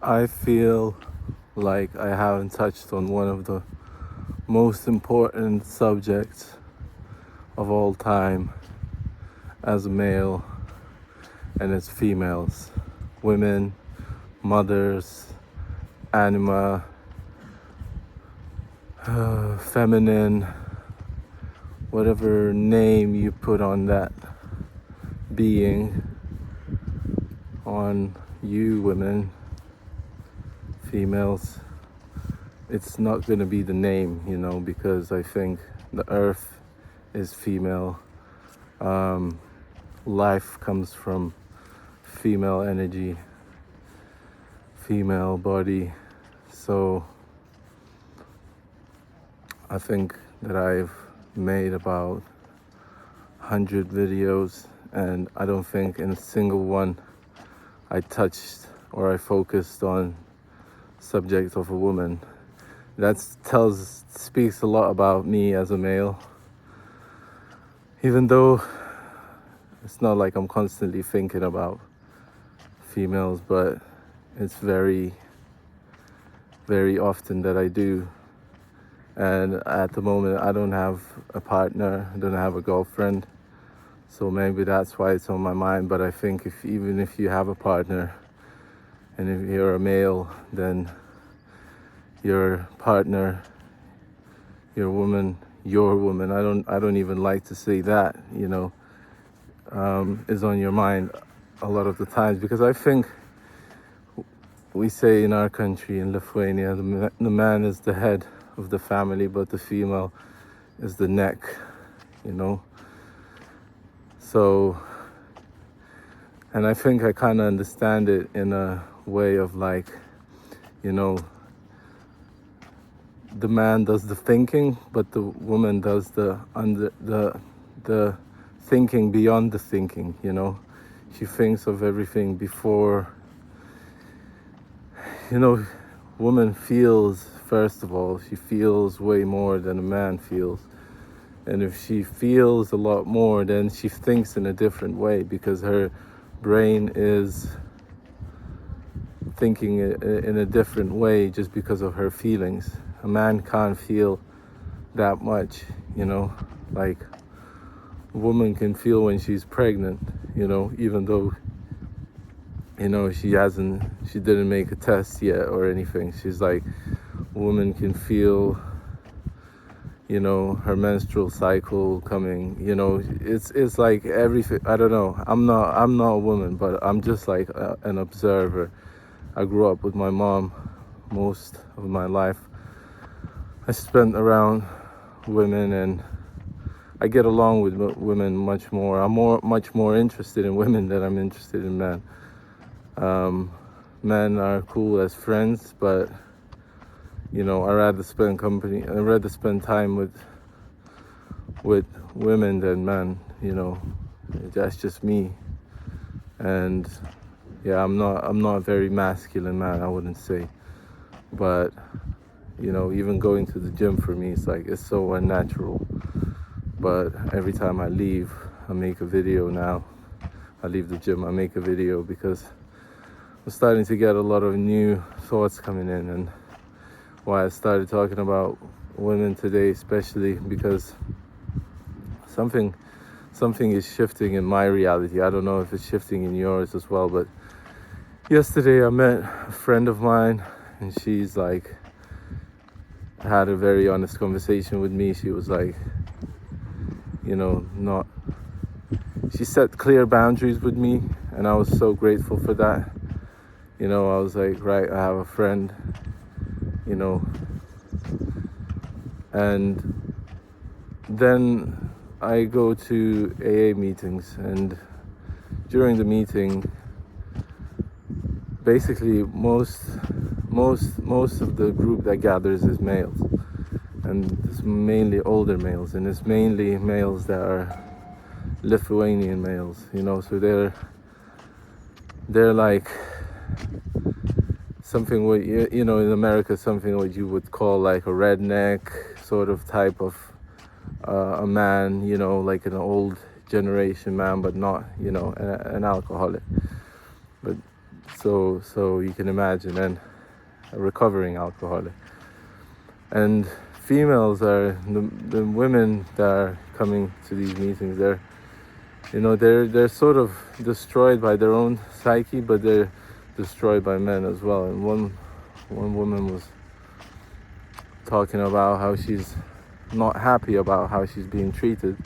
I feel like I haven't touched on one of the most important subjects of all time as a male, and it's females, women, mothers, anima, feminine, whatever name you put on that being, on you women, females. It's not going to be the name, because I think the earth is female. Life comes from female energy, female body. So I think that I've made about 100 videos, and I don't think in a single one I touched or I focused on subject of a woman. That speaks a lot about me as a male, even though it's not like I'm constantly thinking about females, but it's very, very often that I do. And at the moment, I don't have a partner, I don't have a girlfriend, so maybe that's why it's on my mind. But I think even if you have a partner, and if you're a male, then your partner, your woman, I don't even like to say that, is on your mind a lot of the times, because I think we say in our country, in Lithuania, the man is the head of the family, but the female is the neck, So, and I think I kind of understand it in a way of like, the man does the thinking, but the woman does the thinking beyond the thinking. She thinks of everything before. Woman feels, first of all, she feels way more than a man feels. And if she feels a lot more, then she thinks in a different way, because her brain is thinking in a different way just because of her feelings. A man can't feel that much, like a woman can feel when she's pregnant, even though, she didn't make a test yet or anything. She's like, a woman can feel, her menstrual cycle coming, it's like everything. I don't know. I'm not a woman, but I'm just like an observer. I grew up with my mom most of my life. I spent around women, and I get along with women much more. I'm much more interested in women than I'm interested in men. Men are cool as friends, but I'd rather spend time with women than men. That's just me. And yeah, I'm not a very masculine man, I wouldn't say. But even going to the gym for me, it's so unnatural. But every time I leave, I make a video now. I leave the gym, I make a video, because I'm starting to get a lot of new thoughts coming in, and why I started talking about women today, especially because something is shifting in my reality. I don't know if it's shifting in yours as well, but yesterday I met a friend of mine, and she's like, had a very honest conversation with me. She was like, she set clear boundaries with me, and I was so grateful for that. I was like, right, I have a friend, and then I go to AA meetings, and during the meeting, basically most of the group that gathers is males, and it's mainly older males, and it's mainly males that are Lithuanian males, so they're like something what in America, something what you would call like a redneck sort of type of a man, like an old generation man, but not an alcoholic. But So you can imagine, and a recovering alcoholic. And females are the women that are coming to these meetings. They're sort of destroyed by their own psyche, but they're destroyed by men as well. And one woman was talking about how she's not happy about how she's being treated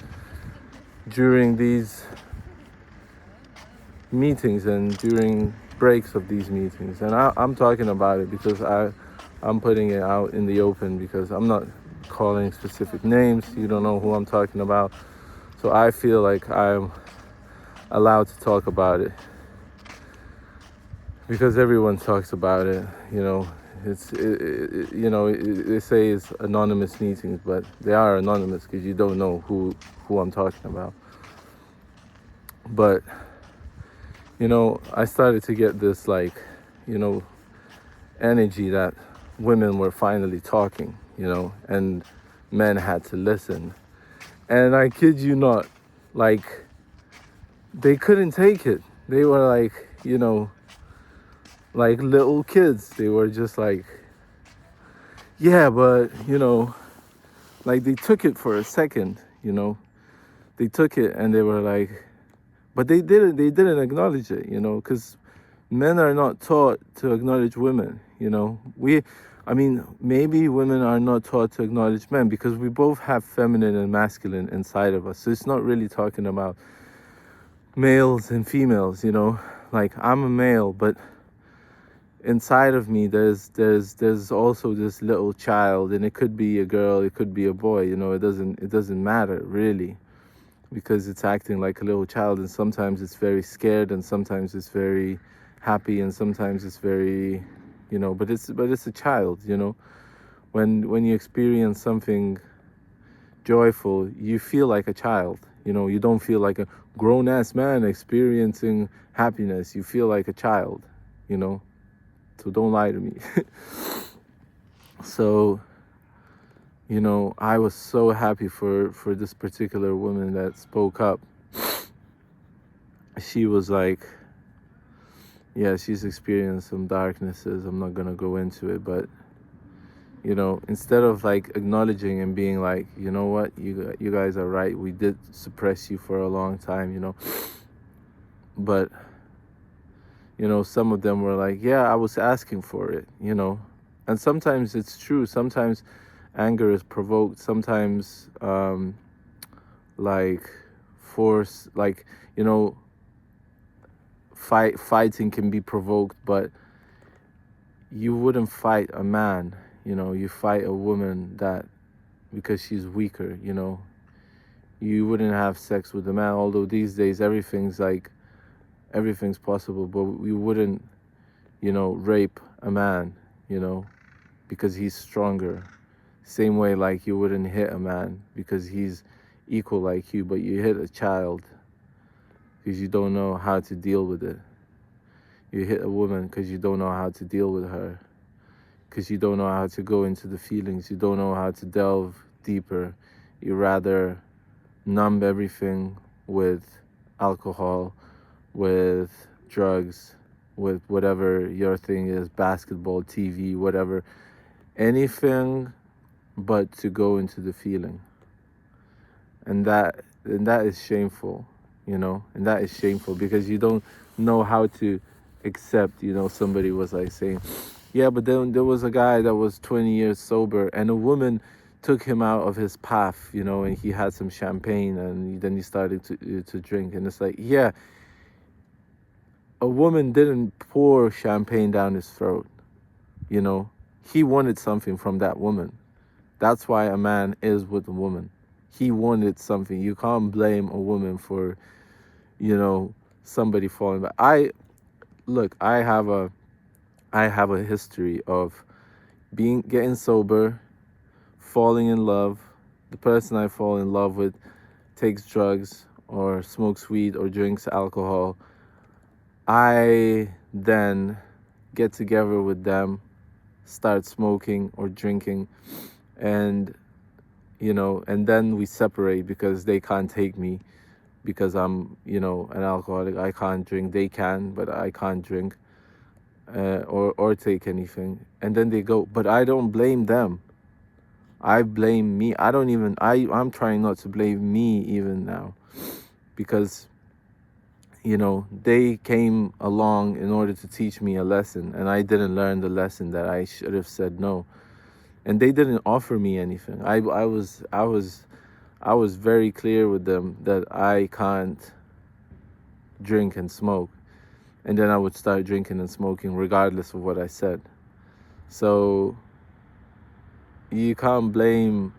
during these meetings and during breaks of these meetings. And I'm talking about it because I'm putting it out in the open, because I'm not calling specific names. You don't know who I'm talking about. So I feel like I'm allowed to talk about it because everyone talks about it. They say it's anonymous meetings, but they are anonymous because you don't know who I'm talking about. But I started to get this energy that women were finally talking, and men had to listen. And I kid you not, they couldn't take it. They were like little kids. They were just like, yeah, but, they took it for a second, They took it and they were like, but they didn't acknowledge it, because men are not taught to acknowledge women, maybe women are not taught to acknowledge men because we both have feminine and masculine inside of us. So it's not really talking about males and females, like I'm a male, but inside of me there's also this little child, and it could be a girl, it could be a boy, it doesn't matter really, because it's acting like a little child, and sometimes it's very scared, and sometimes it's very happy, and sometimes it's very, but it's a child, when you experience something joyful, you feel like a child, you don't feel like a grown-ass man experiencing happiness. You feel like a child, so don't lie to me. So I was so happy for this particular woman that spoke up. She was like, yeah, she's experienced some darknesses. I'm not gonna go into it, but instead of acknowledging and being like, you know what, you guys are right, we did suppress you for a long time, but some of them were like, yeah, I was asking for it, and sometimes it's true. Sometimes anger is provoked. Sometimes force, fighting can be provoked, but you wouldn't fight a man, you fight a woman because she's weaker, you wouldn't have sex with a man, although these days everything's possible, but we wouldn't, rape a man, because he's stronger. Same way you wouldn't hit a man because he's equal like you, but you hit a child because you don't know how to deal with it. You hit a woman because you don't know how to deal with her, because you don't know how to go into the feelings. You don't know how to delve deeper. You rather numb everything with alcohol, with drugs, with whatever your thing is, basketball, TV, whatever, anything but to go into the feeling. And that is shameful, and that is shameful because you don't know how to accept, somebody was saying, yeah, but then there was a guy that was 20 years sober and a woman took him out of his path, and he had some champagne and then he started to drink. And it's like, yeah, a woman didn't pour champagne down his throat, he wanted something from that woman. That's why a man is with a woman. He wanted something. You can't blame a woman for, somebody falling back. I have a history of getting sober, falling in love. The person I fall in love with takes drugs or smokes weed or drinks alcohol. I then get together with them, start smoking or drinking, and and then we separate because they can't take me because I'm an alcoholic. I can't drink. They can, but I can't drink. or take anything, and then they go. But I don't blame them. I blame me. I don't even. I'm trying not to blame me even now, because they came along in order to teach me a lesson, and I didn't learn the lesson that I should have said no. And they didn't offer me anything. I was very clear with them that I can't drink and smoke. And then I would start drinking and smoking regardless of what I said. So you can't blame,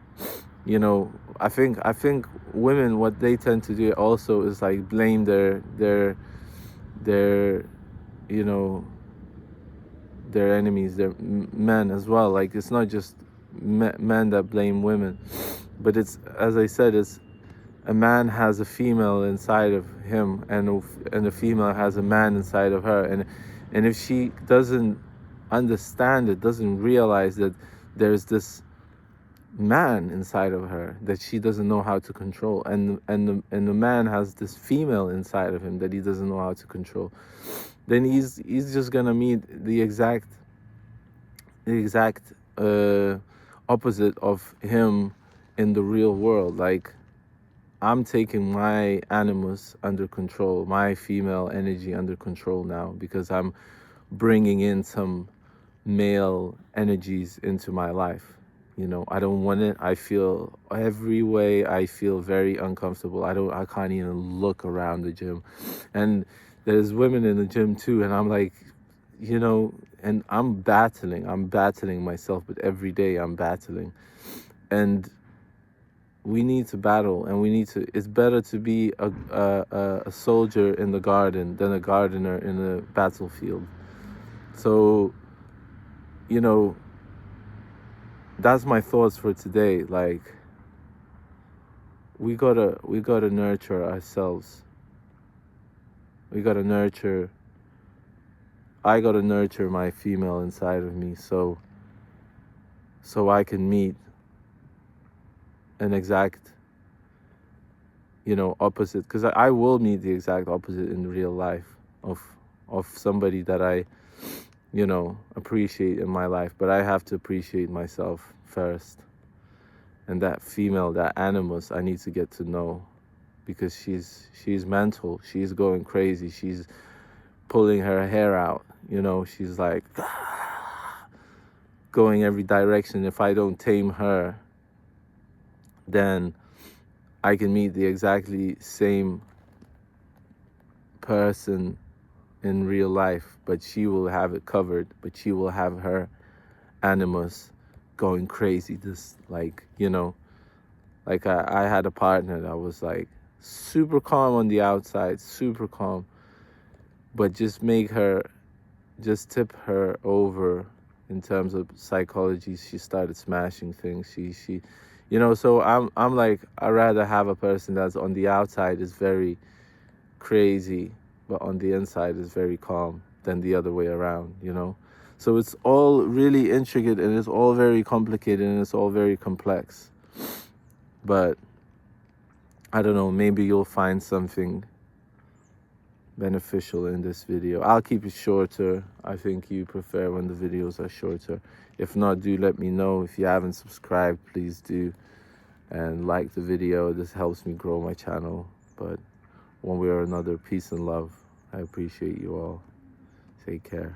I think women, what they tend to do also is like blame their you know their enemies, their men as well. Like, it's not just men that blame women, but it's, as I said, it's a man has a female inside of him, and a female has a man inside of her, and if she doesn't understand it, doesn't realize that there's this man inside of her that she doesn't know how to control, and the man has this female inside of him that he doesn't know how to control, then he's just gonna meet the exact opposite of him in the real world. Like, I'm taking my animus under control, my female energy under control now, because I'm bringing in some male energies into my life. I don't want it. I feel every way. I feel very uncomfortable. I can't even look around the gym. And there's women in the gym too, and I'm like, and I'm battling myself, but every day I'm battling. And we need to battle, and it's better to be a soldier in the garden than a gardener in a battlefield. So, that's my thoughts for today. Like, we gotta nurture ourselves. I gotta nurture my female inside of me, so I can meet an exact opposite, because I will meet the exact opposite in real life of somebody that I appreciate in my life. But I have to appreciate myself first, and that female, that animus, I need to get to know, because she's mental. She's going crazy. She's pulling her hair out, she's like going every direction. If I don't tame her, then I can meet the exactly same person in real life, but she will have it covered. But she will have her animus going crazy. This, like, like I had a partner that was like super calm on the outside, super calm, but just tip her over in terms of psychology. She started smashing things. She so I'm like, I'd rather have a person that's on the outside is very crazy, but on the inside is very calm, than the other way around, So it's all really intricate, and it's all very complicated, and it's all very complex. But I don't know, maybe you'll find something beneficial in this video. I'll keep it shorter. I think you prefer when the videos are shorter. If not, do let me know. If you haven't subscribed, please do, and like the video. This helps me grow my channel. But one way or another, peace and love. I appreciate you all. Take care.